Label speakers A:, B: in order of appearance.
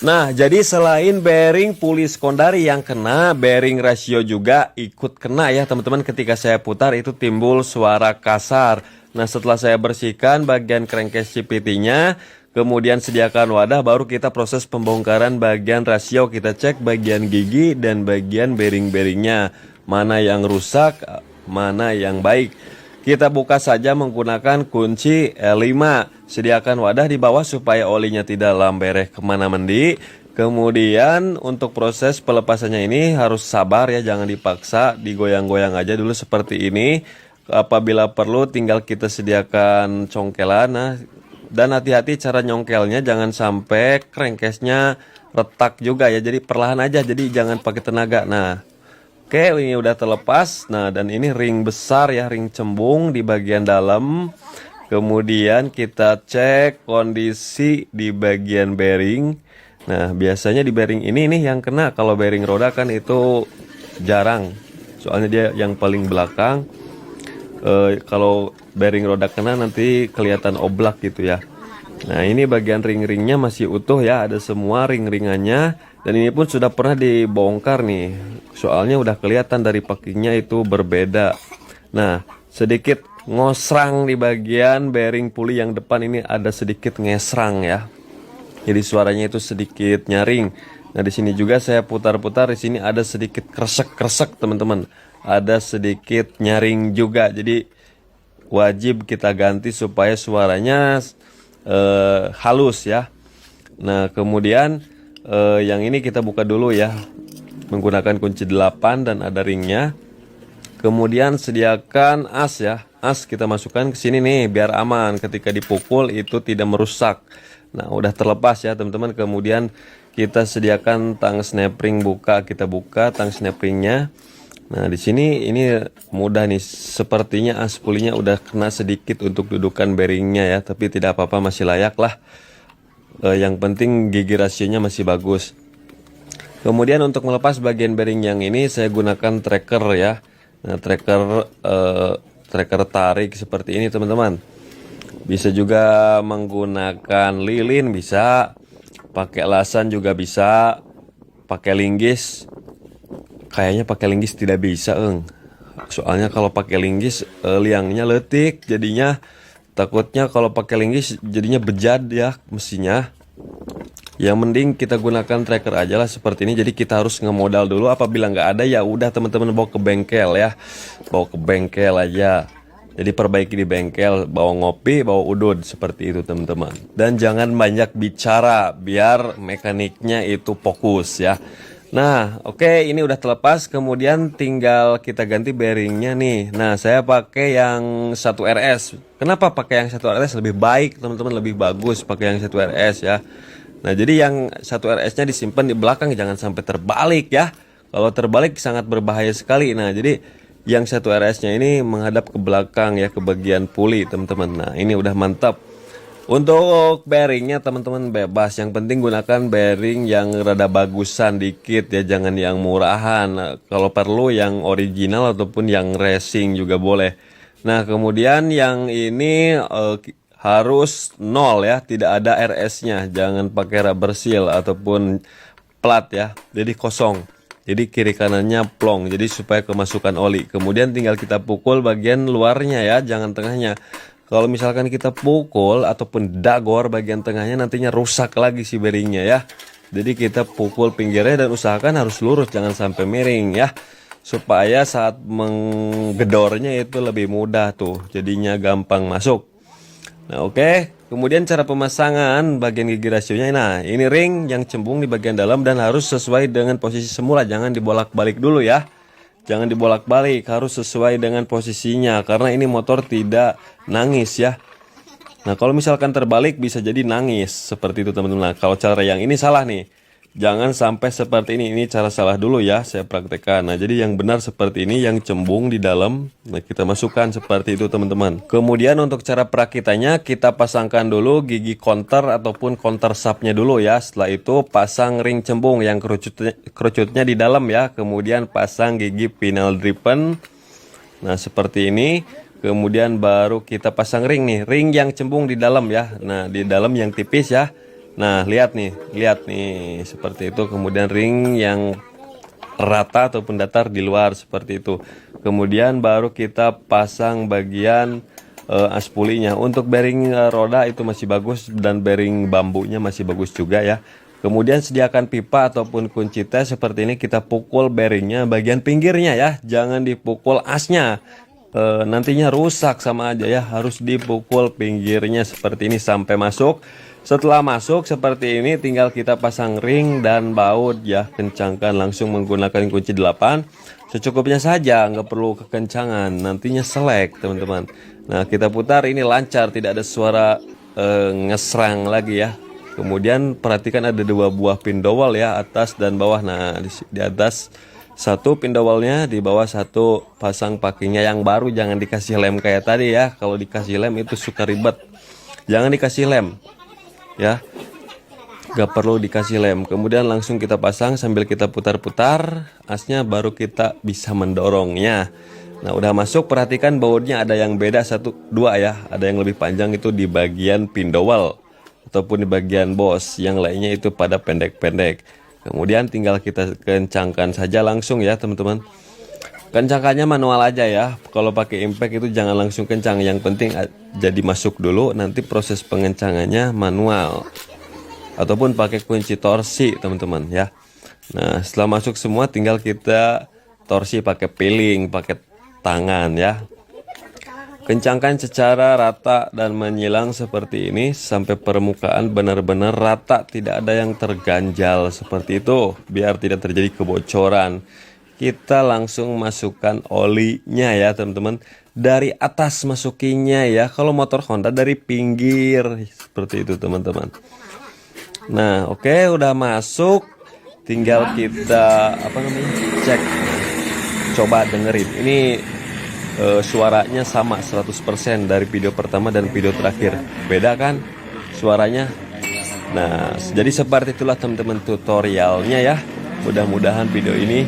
A: Nah, jadi selain bearing puli sekondari yang kena, bearing rasio juga ikut kena ya teman-teman. Ketika saya putar itu timbul suara kasar. Nah, setelah saya bersihkan bagian crankcase CVT-nya, kemudian sediakan wadah, baru kita proses pembongkaran bagian rasio. Kita cek bagian gigi dan bagian bearing-bearingnya, mana yang rusak, mana yang baik. Kita buka saja menggunakan kunci L5. Sediakan wadah di bawah supaya olinya tidak lambereh kemana mandi. Kemudian untuk proses pelepasannya ini harus sabar ya, jangan dipaksa, digoyang-goyang aja dulu seperti ini. Apabila perlu tinggal kita sediakan congkelan. Nah, dan hati-hati cara nyongkelnya, jangan sampai crankcase-nya retak juga ya. Jadi perlahan aja, jadi jangan pakai tenaga. Nah, oke, ini udah terlepas. Nah, dan ini ring besar ya, ring cembung di bagian dalam. Kemudian kita cek kondisi di bagian bearing. Nah, biasanya di bearing ini nih yang kena. Kalau bearing roda kan itu jarang. Soalnya dia yang paling belakang. Kalau bearing roda kena nanti kelihatan oblak gitu ya. Nah, ini bagian ring-ringnya masih utuh ya, ada semua ring-ringannya. Dan ini pun sudah pernah dibongkar nih, soalnya udah kelihatan dari packingnya itu berbeda. Nah, sedikit ngosrang di bagian bearing puli yang depan ini, ada sedikit ngesrang ya. Jadi suaranya itu sedikit nyaring. Nah, di sini juga saya putar-putar, di sini ada sedikit kresek-kresek teman-teman. Ada sedikit nyaring juga. Jadi wajib kita ganti supaya suaranya halus ya. Nah, kemudian yang ini kita buka dulu ya menggunakan kunci 8 dan ada ringnya. Kemudian sediakan as ya. As kita masukkan ke sini nih biar aman, ketika dipukul itu tidak merusak. Nah, udah terlepas ya teman-teman. Kemudian kita sediakan tang snap ring, kita buka tang snap ringnya. Nah, di sini ini mudah nih. Sepertinya as pulinya udah kena sedikit untuk dudukan bearingnya ya, tapi tidak apa-apa, masih layak lah. Yang penting gigi rasionya masih bagus. Kemudian untuk melepas bagian bearing yang ini saya gunakan tracker ya. Nah, tracker tarik seperti ini teman-teman. Bisa juga menggunakan lilin, bisa pakai lasan juga bisa, pakai linggis. Kayaknya pakai linggis tidak bisa, soalnya kalau pakai linggis liangnya letik, jadinya takutnya kalau pakai linggis jadinya bejat ya mesinnya. Yang mending kita gunakan tracker aja lah seperti ini. Jadi kita harus ngemodal dulu, apabila nggak ada ya udah teman-teman bawa ke bengkel ya, bawa ke bengkel aja. Jadi perbaiki di bengkel, bawa ngopi, bawa udud seperti itu teman-teman. Dan jangan banyak bicara biar mekaniknya itu fokus ya. Nah, oke, ini udah terlepas. Kemudian tinggal kita ganti bearingnya nih. Nah, saya pakai yang 1RS. Kenapa pakai yang 1RS? Lebih baik teman-teman, lebih bagus pakai yang 1RS ya. Nah, jadi yang 1RS-nya disimpan di belakang, jangan sampai terbalik ya. Kalau terbalik sangat berbahaya sekali. Nah, jadi yang 1RS-nya ini menghadap ke belakang ya, ke bagian puli teman-teman. Nah, ini udah mantap. Untuk bearingnya teman-teman bebas, yang penting gunakan bearing yang rada bagusan dikit ya, jangan yang murahan. Kalau perlu yang original ataupun yang racing juga boleh. Nah, kemudian yang ini harus 0 ya, tidak ada RS-nya. Jangan pakai rubber seal ataupun plat ya, jadi kosong. Jadi kiri kanannya plong, jadi supaya kemasukan oli. Kemudian tinggal kita pukul bagian luarnya ya, jangan tengahnya. Kalau misalkan kita pukul ataupun dagor bagian tengahnya, nantinya rusak lagi si bearingnya ya. Jadi kita pukul pinggirnya dan usahakan harus lurus, jangan sampai miring ya. Supaya saat menggedornya itu lebih mudah tuh, jadinya gampang masuk. Nah, oke. Kemudian cara pemasangan bagian gigi rasionya. Nah, ini ring yang cembung di bagian dalam dan harus sesuai dengan posisi semula, jangan dibolak-balik dulu ya. Jangan dibolak-balik, harus sesuai dengan posisinya, karena ini motor tidak nangis ya. Nah, kalau misalkan terbalik bisa jadi nangis seperti itu teman-teman. Nah, kalau cara yang ini salah nih, jangan sampai seperti ini cara salah dulu ya, saya praktekkan. Nah, jadi yang benar seperti ini, yang cembung di dalam. Nah, kita masukkan seperti itu teman-teman. Kemudian untuk cara perakitannya, kita pasangkan dulu gigi counter ataupun counter subnya dulu ya. Setelah itu pasang ring cembung yang kerucutnya di dalam ya. Kemudian pasang gigi final driven. Nah, seperti ini. Kemudian baru kita pasang ring nih, ring yang cembung di dalam ya. Nah, di dalam yang tipis ya. Nah, lihat nih seperti itu. Kemudian ring yang rata ataupun datar di luar seperti itu. Kemudian baru kita pasang bagian aspulinya. Untuk bearing roda itu masih bagus dan bearing bambunya masih bagus juga ya. Kemudian sediakan pipa ataupun kunci tes seperti ini, kita pukul bearingnya bagian pinggirnya ya, jangan dipukul asnya. Nantinya rusak sama aja ya, harus dipukul pinggirnya seperti ini sampai masuk. Setelah masuk seperti ini, tinggal kita pasang ring dan baut ya, kencangkan langsung menggunakan kunci 8 secukupnya saja, nggak perlu kekencangan, nantinya selek teman-teman. Nah, kita putar, ini lancar, tidak ada suara ngesrang lagi ya. Kemudian perhatikan ada 2 buah pin dowel ya, atas dan bawah. Nah, di atas 1 pin dowelnya, di bawah 1 pasang pakinya yang baru, jangan dikasih lem kayak tadi ya. Kalau dikasih lem itu suka ribet, jangan dikasih lem ya, gak perlu dikasih lem. Kemudian langsung kita pasang sambil kita putar-putar asnya, baru kita bisa mendorongnya. Nah, udah masuk, perhatikan bautnya ada yang beda 1, 2 ya, ada yang lebih panjang itu di bagian pin dowel ataupun di bagian bos, yang lainnya itu pada pendek-pendek. Kemudian tinggal kita kencangkan saja langsung ya teman-teman. Kencangkannya manual aja ya. Kalau pakai impact itu jangan langsung kencang. Yang penting jadi masuk dulu. Nanti proses pengencangannya manual. Ataupun pakai kunci torsi teman-teman ya. Nah, setelah masuk semua tinggal kita torsi pakai piling, pakai tangan ya. Kencangkan secara rata dan menyilang seperti ini sampai permukaan benar-benar rata, tidak ada yang terganjal seperti itu, biar tidak terjadi kebocoran. Kita langsung masukkan olinya ya teman-teman, dari atas masukinya ya. Kalau motor Honda dari pinggir seperti itu teman-teman. Nah, oke, udah masuk, tinggal kita cek. Coba dengerin ini. Suaranya sama 100% dari video pertama dan video terakhir, beda kan suaranya. Nah, jadi seperti itulah teman-teman tutorialnya ya. Mudah-mudahan video ini